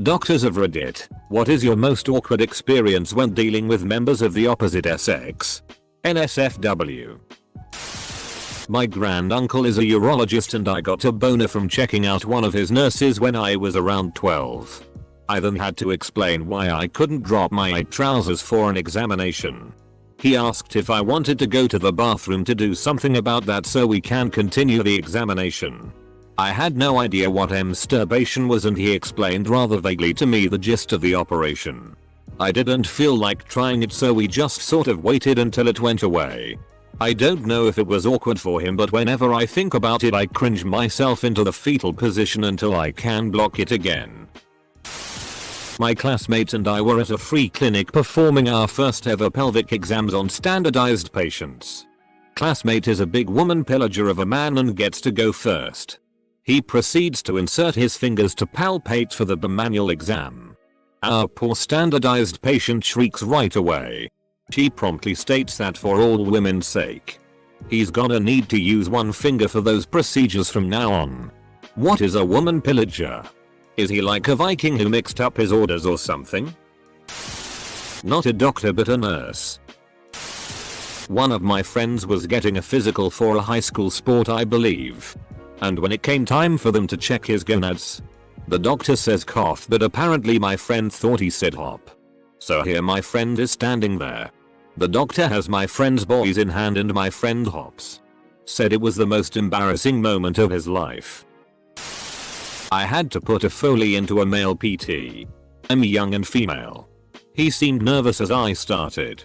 Doctors of Reddit, what is your most awkward experience when dealing with members of the opposite sex? NSFW. My granduncle is a urologist and I got a boner from checking out one of his nurses when I was around 12. I then had to explain why I couldn't drop my trousers for an examination. He asked if I wanted to go to the bathroom to do something about that so we can continue the examination. I had no idea what masturbation was and he explained rather vaguely to me the gist of the operation. I didn't feel like trying it so we just sort of waited until it went away. I don't know if it was awkward for him but whenever I think about it I cringe myself into the fetal position until I can block it again. My classmate and I were at a free clinic performing our first ever pelvic exams on standardized patients. Classmate is a big woman pillager of a man and gets to go first. He proceeds to insert his fingers to palpate for the manual exam. Our poor standardized patient shrieks right away. She promptly states that for all women's sake, he's gonna need to use one finger for those procedures from now on. What is a woman pillager? Is he like a Viking who mixed up his orders or something? Not a doctor but a nurse. One of my friends was getting a physical for a high school sport I believe. And when it came time for them to check his gonads, the doctor says cough but apparently my friend thought he said hop. So here my friend is standing there. The doctor has my friend's boys in hand and my friend hops. Said it was the most embarrassing moment of his life. I had to put a Foley into a male PT. I'm young and female. He seemed nervous as I started.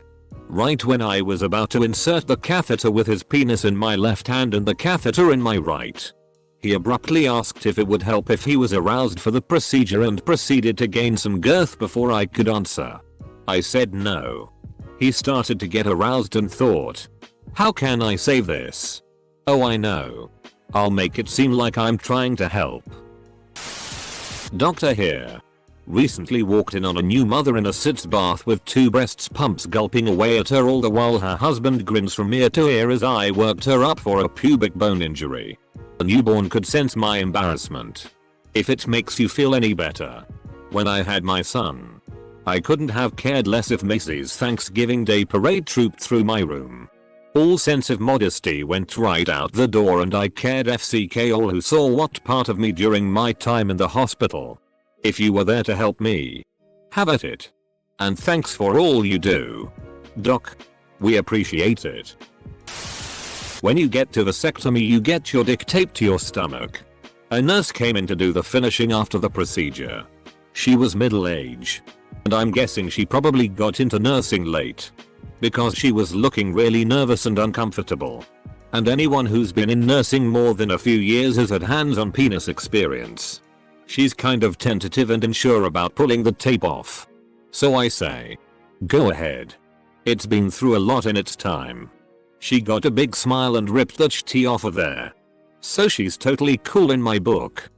Right when I was about to insert the catheter with his penis in my left hand and the catheter in my right, he abruptly asked if it would help if he was aroused for the procedure and proceeded to gain some girth before I could answer. I said no. He started to get aroused and thought, how can I save this? Oh I know. I'll make it seem like I'm trying to help. Doctor here. Recently walked in on a new mother in a sitz bath with two breasts pumps gulping away at her all the while her husband grins from ear to ear as I worked her up for a pubic bone injury. The newborn could sense my embarrassment. If it makes you feel any better. When I had my son, I couldn't have cared less if Macy's Thanksgiving Day parade trooped through my room. All sense of modesty went right out the door and I cared FCK all who saw what part of me during my time in the hospital. If you were there to help me, have at it. And thanks for all you do. Doc. We appreciate it. When you get to vasectomy you get your dick taped to your stomach. A nurse came in to do the finishing after the procedure. She was middle age. And I'm guessing she probably got into nursing late. Because she was looking really nervous and uncomfortable. And anyone who's been in nursing more than a few years has had hands-on penis experience. She's kind of tentative and unsure about pulling the tape off. So I say, go ahead. It's been through a lot in its time. She got a big smile and ripped the tea off of there. So she's totally cool in my book.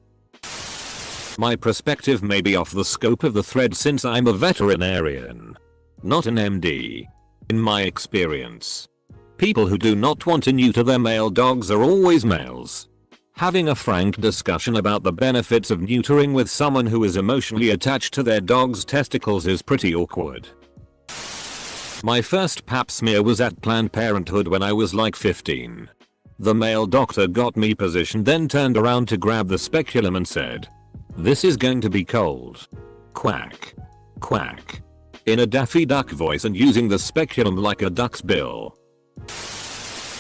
My perspective may be off the scope of the thread since I'm a veterinarian, not an MD. In my experience, people who do not want to neuter their male dogs are always males. Having a frank discussion about the benefits of neutering with someone who is emotionally attached to their dog's testicles is pretty awkward. My first pap smear was at Planned Parenthood when I was like 15. The male doctor got me positioned then turned around to grab the speculum and said, "This is going to be cold." Quack. Quack. In a Daffy Duck voice and using the speculum like a duck's bill.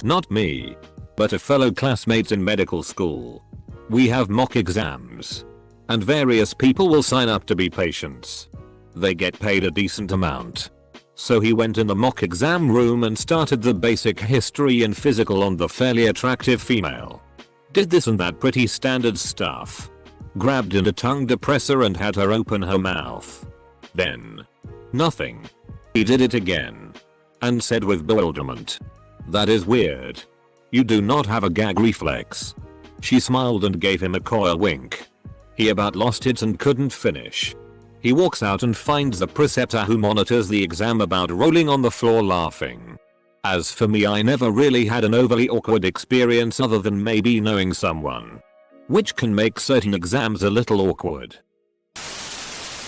Not me, but a fellow classmate in medical school. We have mock exams. And various people will sign up to be patients. They get paid a decent amount. So he went in the mock exam room and started the basic history and physical on the fairly attractive female. Did this and that pretty standard stuff. Grabbed in a tongue depressor and had her open her mouth. Then, nothing. He did it again. And said with bewilderment, "That is weird. You do not have a gag reflex." She smiled and gave him a coy wink. He about lost it and couldn't finish. He walks out and finds the preceptor who monitors the exam about rolling on the floor laughing. As for me, I never really had an overly awkward experience other than maybe knowing someone, which can make certain exams a little awkward.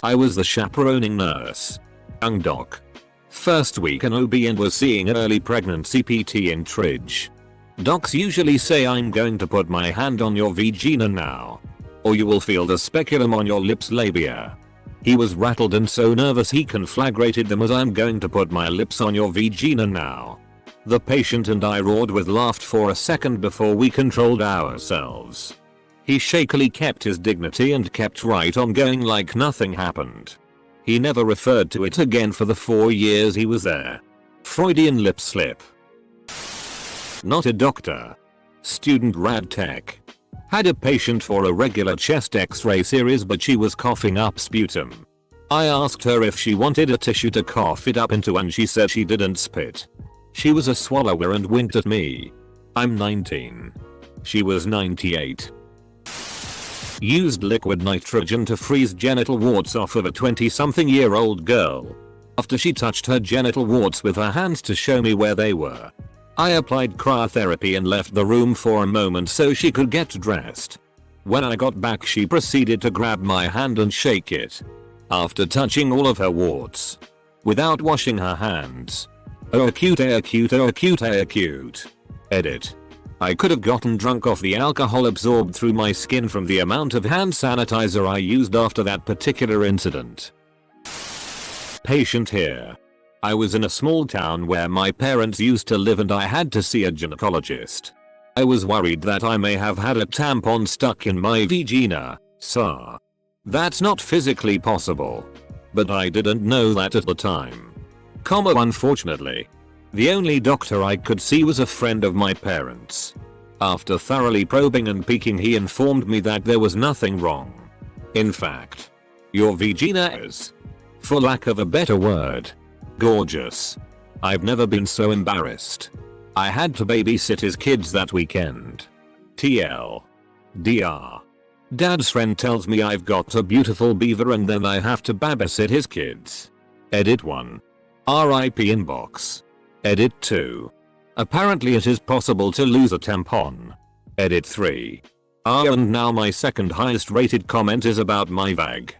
I was the chaperoning nurse. Young doc. First week in OB and was seeing early pregnancy PT in Tridge. Docs usually say I'm going to put my hand on your vagina now. Or you will feel the speculum on your lips labia. He was rattled and so nervous he conflagrated them as I'm going to put my lips on your vagina now. The patient and I roared with laughter for a second before we controlled ourselves. He shakily kept his dignity and kept right on going like nothing happened. He never referred to it again for the 4 years he was there. Freudian lip slip. Not a doctor. Student rad tech. Had a patient for a regular chest x-ray series but she was coughing up sputum. I asked her if she wanted a tissue to cough it up into and she said she didn't spit. She was a swallower and winked at me. I'm 19. She was 98. Used liquid nitrogen to freeze genital warts off of a 20-something-year-old girl. After she touched her genital warts with her hands to show me where they were. I applied cryotherapy and left the room for a moment so she could get dressed. When I got back she proceeded to grab my hand and shake it. After touching all of her warts. Without washing her hands. Oh acute, acute, acute, acute. Edit. I could have gotten drunk off the alcohol absorbed through my skin from the amount of hand sanitizer I used after that particular incident. Patient here. I was in a small town where my parents used to live and I had to see a gynecologist. I was worried that I may have had a tampon stuck in my vagina, so. That's not physically possible. But I didn't know that at the time. Unfortunately. The only doctor I could see was a friend of my parents. After thoroughly probing and peeking he informed me that there was nothing wrong. In fact, your vagina is, for lack of a better word, gorgeous. I've never been so embarrassed. I had to babysit his kids that weekend. TL. DR. Dad's friend tells me I've got a beautiful beaver and then I have to babysit his kids. Edit 1. RIP inbox. Edit 2. Apparently it is possible to lose a tampon. Edit 3. And now my second highest rated comment is about my vag.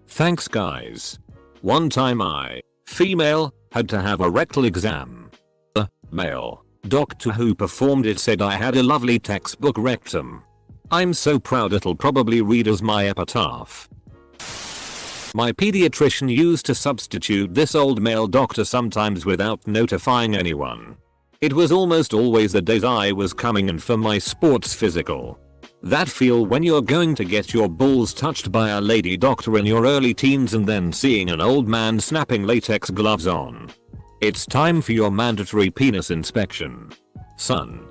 Thanks guys. One time I, female, had to have a rectal exam. The male doctor who performed it said I had a lovely textbook rectum. I'm so proud it'll probably read as my epitaph. My pediatrician used to substitute this old male doctor sometimes without notifying anyone. It was almost always the days I was coming in for my sports physical. That feel when you're going to get your balls touched by a lady doctor in your early teens and then seeing an old man snapping latex gloves on. It's time for your mandatory penis inspection. Son.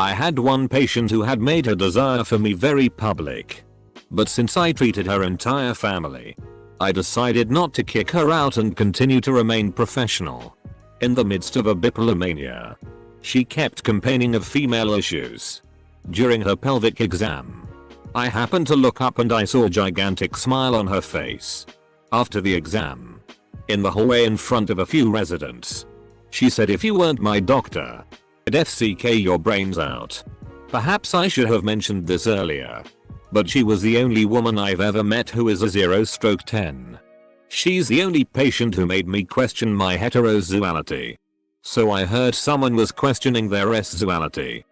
I had one patient who had made her desire for me very public. But since I treated her entire family, I decided not to kick her out and continue to remain professional. In the midst of a bipolar mania, she kept complaining of female issues. During her pelvic exam, I happened to look up and I saw a gigantic smile on her face. After the exam, in the hallway in front of a few residents, she said, "If you weren't my doctor, I'd FCK your brains out." Perhaps I should have mentioned this earlier. But she was the only woman I've ever met who is a 0/10. She's the only patient who made me question my heterosexuality. So I heard someone was questioning their sexuality.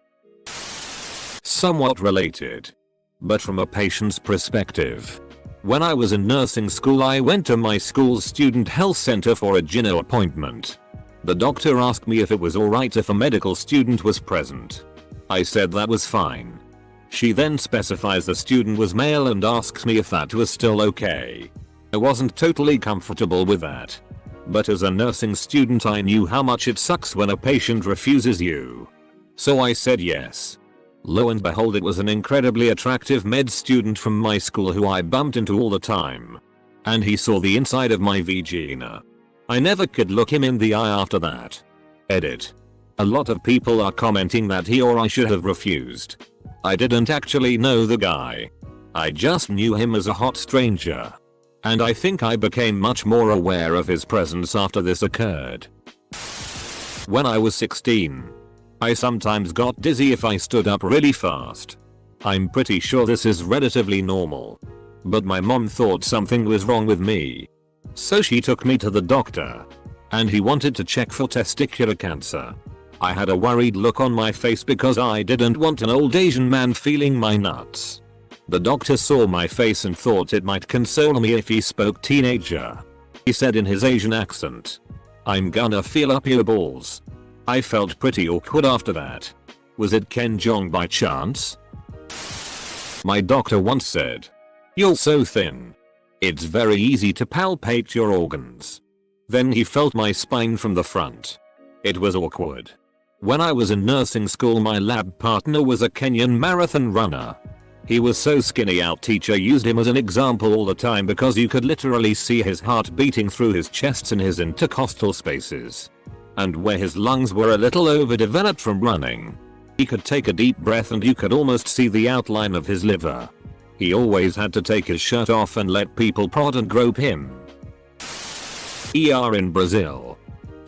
Somewhat related. But from a patient's perspective. When I was in nursing school I went to my school's student health center for a gyno appointment. The doctor asked me if it was alright if a medical student was present. I said that was fine. She then specifies the student was male and asks me if that was still okay. I wasn't totally comfortable with that. But as a nursing student I knew how much it sucks when a patient refuses you. So I said yes. Lo and behold, it was an incredibly attractive med student from my school who I bumped into all the time. And he saw the inside of my vagina. I never could look him in the eye after that. Edit. A lot of people are commenting that he or I should have refused. I didn't actually know the guy. I just knew him as a hot stranger. And I think I became much more aware of his presence after this occurred. When I was 16, I sometimes got dizzy if I stood up really fast. I'm pretty sure this is relatively normal. But my mom thought something was wrong with me. So she took me to the doctor. And he wanted to check for testicular cancer. I had a worried look on my face because I didn't want an old Asian man feeling my nuts. The doctor saw my face and thought it might console me if he spoke teenager. He said in his Asian accent, "I'm gonna feel up your balls." I felt pretty awkward after that. Was it Ken Jeong by chance? My doctor once said, "You're so thin. It's very easy to palpate your organs." Then he felt my spine from the front. It was awkward. When I was in nursing school, my lab partner was a Kenyan marathon runner. He was so skinny our teacher used him as an example all the time because you could literally see his heart beating through his chest and his intercostal spaces. And where his lungs were a little overdeveloped from running. He could take a deep breath and you could almost see the outline of his liver. He always had to take his shirt off and let people prod and grope him. ER in Brazil.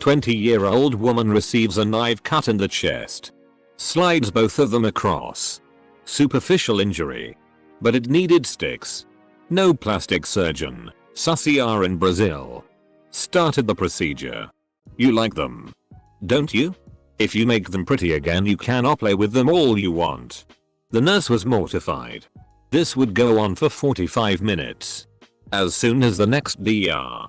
20-year-old woman receives a knife cut in the chest. Slides both of them across. Superficial injury. But it needed sticks. No plastic surgeon, sus ER in Brazil. Started the procedure. You like them? Don't you? If you make them pretty again you can play with them all you want. The nurse was mortified. This would go on for 45 minutes. As soon as the next DR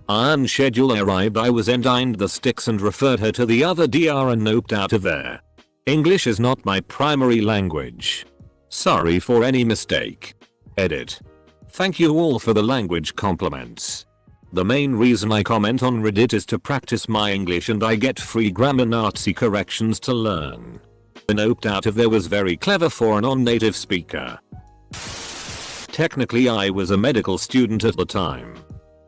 iron schedule arrived, I was endigned the sticks and referred her to the other DR and noped out of there. English is not my primary language. Sorry for any mistake. Edit. Thank you all for the language compliments. The main reason I comment on Reddit is to practice my English and I get free grammar Nazi corrections to learn. The noped out of there was very clever for a non-native speaker. Technically I was a medical student at the time.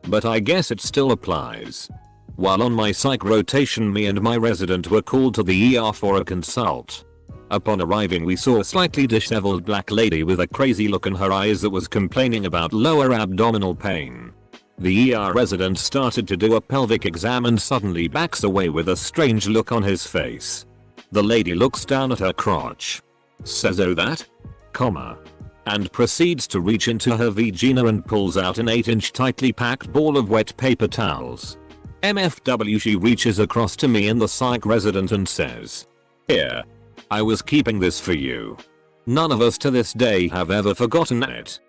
But I guess it still applies. While on my psych rotation, me and my resident were called to the ER for a consult. Upon arriving we saw a slightly disheveled black lady with a crazy look in her eyes that was complaining about lower abdominal pain. The ER resident started to do a pelvic exam and suddenly backs away with a strange look on his face. The lady looks down at her crotch. Says, "Oh that?" Comma. And proceeds to reach into her vagina and pulls out an 8-inch tightly packed ball of wet paper towels. MFW, she reaches across to me and the psych resident and says, "Here. I was keeping this for you." None of us to this day have ever forgotten it.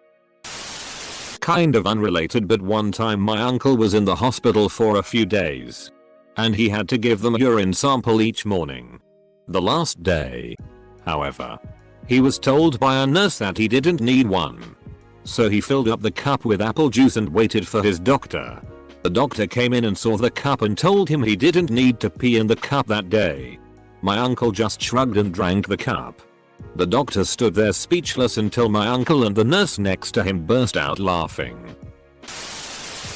Kind of unrelated, but one time my uncle was in the hospital for a few days. And he had to give them a urine sample each morning. The last day, however, he was told by a nurse that he didn't need one. So he filled up the cup with apple juice and waited for his doctor. The doctor came in and saw the cup and told him he didn't need to pee in the cup that day. My uncle just shrugged and drank the cup. The doctor stood there speechless until my uncle and the nurse next to him burst out laughing.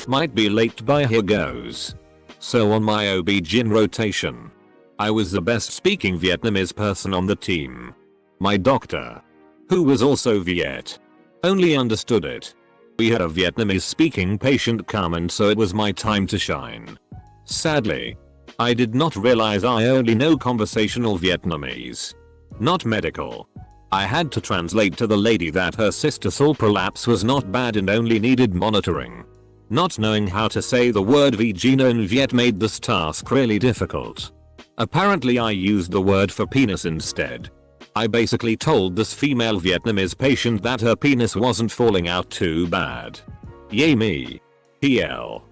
Might be late, but here goes. So on my OB-GYN rotation, I was the best speaking Vietnamese person on the team. My doctor, who was also Viet, only understood it. We had a Vietnamese speaking patient come and so it was my time to shine. Sadly, I did not realize I only know conversational Vietnamese. Not medical. I had to translate to the lady that her cystosol prolapse was not bad and only needed monitoring. Not knowing how to say the word vagina in Viet made this task really difficult. Apparently I used the word for penis instead. I basically told this female Vietnamese patient that her penis wasn't falling out too bad. Yay me. PL.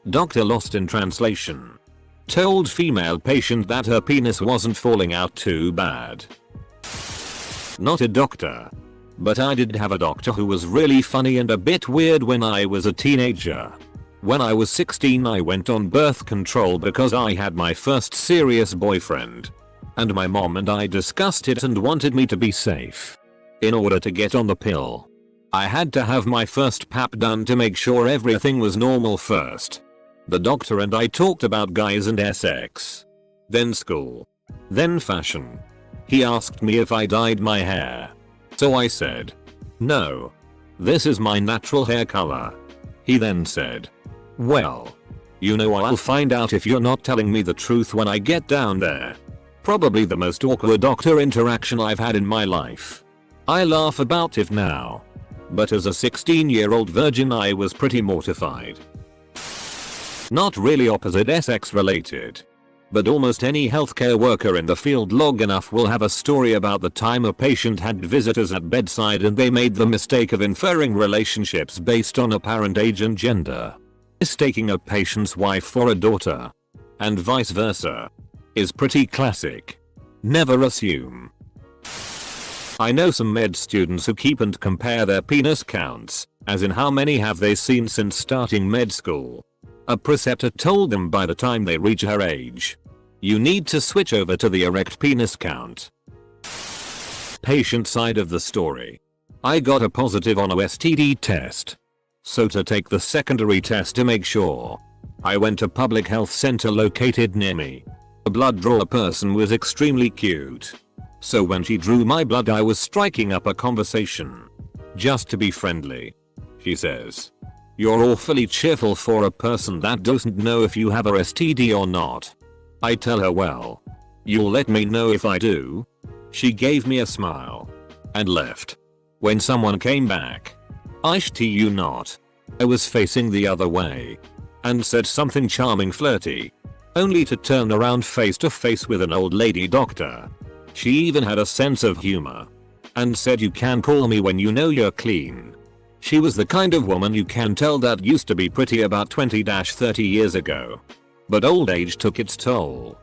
Doctor lost in translation. Told female patient that her penis wasn't falling out too bad. Not a doctor. But I did have a doctor who was really funny and a bit weird when I was a teenager. When I was 16 I went on birth control because I had my first serious boyfriend. And my mom and I discussed it and wanted me to be safe. In order to get on the pill, I had to have my first pap done to make sure everything was normal first. The doctor and I talked about guys and sex. Then school. Then fashion. He asked me if I dyed my hair. So I said, "No. This is my natural hair color." He then said, "Well, you know I'll find out if you're not telling me the truth when I get down there." Probably the most awkward doctor interaction I've had in my life. I laugh about it now. But as a 16-year-old virgin I was pretty mortified. Not really opposite sex related. But almost any healthcare worker in the field long enough will have a story about the time a patient had visitors at bedside and they made the mistake of inferring relationships based on apparent age and gender. Mistaking a patient's wife for a daughter. And vice versa. Is pretty classic. Never assume. I know some med students who keep and compare their penis counts, as in how many have they seen since starting med school. A preceptor told them by the time they reach her age, you need to switch over to the erect penis count. Patient side of the story. I got a positive on a STD test. So to take the secondary test to make sure, I went to public health center located near me. The blood drawer person was extremely cute. So when she drew my blood I was striking up a conversation. Just to be friendly. She says, "You're awfully cheerful for a person that doesn't know if you have a STD or not." I tell her, "Well, you'll let me know if I do?" She gave me a smile. And left. When someone came back, "I shit you not. I was facing the other way." And said something charming flirty. Only to turn around face to face with an old lady doctor. She even had a sense of humor. And said, "You can call me when you know you're clean." She was the kind of woman you can tell that used to be pretty about 20-30 years ago. But old age took its toll.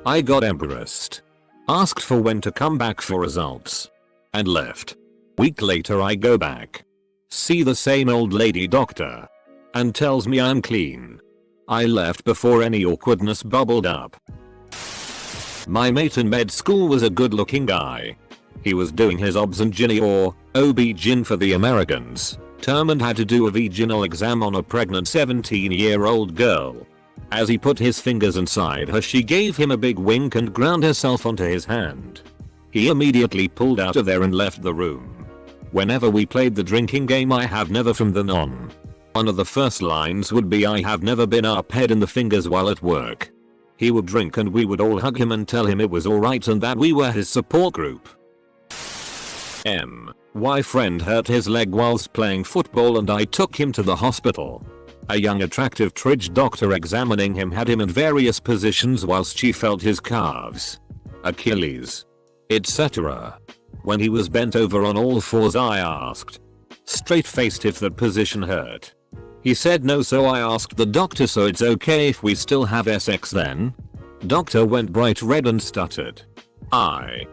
I got embarrassed. Asked for when to come back for results. And left. Week later I go back. See the same old lady doctor. And tells me I'm clean. I left before any awkwardness bubbled up. My mate in med school was a good looking guy. He was doing his obs-gyn or OB-gyn for the Americans term and had to do a vaginal exam on a pregnant 17-year-old girl. As he put his fingers inside her she gave him a big wink and ground herself onto his hand. He immediately pulled out of there and left the room. Whenever we played the drinking game I have never from then on. One of the first lines would be, "I have never been up head in the fingers while at work." He would drink and we would all hug him and tell him it was alright and that we were his support group. My friend hurt his leg whilst playing football and I took him to the hospital. A young attractive tridge doctor examining him had him in various positions whilst she felt his calves, Achilles, etc. When he was bent over on all fours I asked, straight-faced, if that position hurt. He said no, so I asked the doctor, "So it's okay if we still have sex then?" Doctor went bright red and stuttered, "I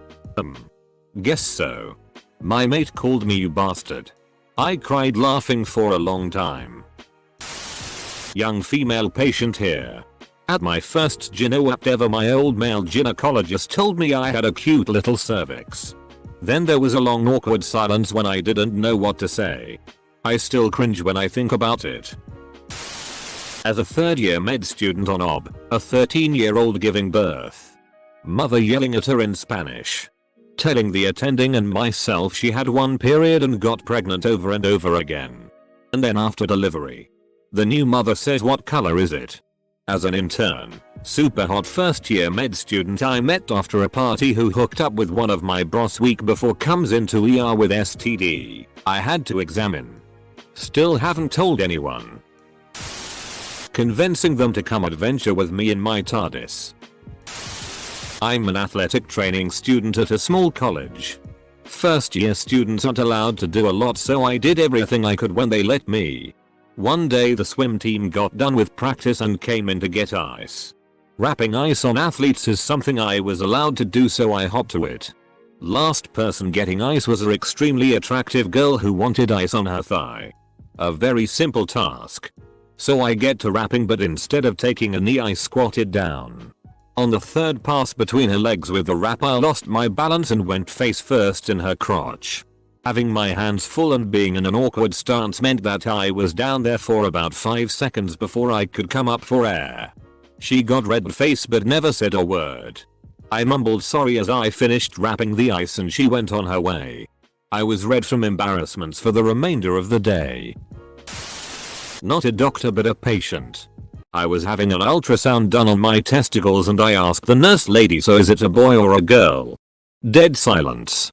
guess so." My mate called me "you bastard." I cried laughing for a long time. Young female patient here. At my first gyno ever my old male gynecologist told me I had a cute little cervix. Then there was a long awkward silence when I didn't know what to say. I still cringe when I think about it. As a third-year med student on OB, a 13-year-old giving birth. Mother yelling at her in Spanish. Telling the attending and myself she had one period and got pregnant over and over again. And then after delivery, the new mother says, "What color is it?" As an intern, super hot first-year med student I met after a party who hooked up with one of my bros week before comes into ER with STD. I had to examine. Still haven't told anyone. Convincing them to come adventure with me in my TARDIS. I'm an athletic training student at a small college. First year students aren't allowed to do a lot, so I did everything I could when they let me. One day the swim team got done with practice and came in to get ice. Wrapping ice on athletes is something I was allowed to do, so I hopped to it. Last person getting ice was an extremely attractive girl who wanted ice on her thigh. A very simple task. So I get to wrapping, but instead of taking a knee I squatted down. On the third pass between her legs with the wrap I lost my balance and went face first in her crotch. Having my hands full and being in an awkward stance meant that I was down there for about 5 seconds before I could come up for air. She got red face but never said a word. I mumbled sorry as I finished wrapping the ice and she went on her way. I was red from embarrassments for the remainder of the day. Not a doctor but a patient. I was having an ultrasound done on my testicles and I asked the nurse lady, "So is it a boy or a girl?" Dead silence.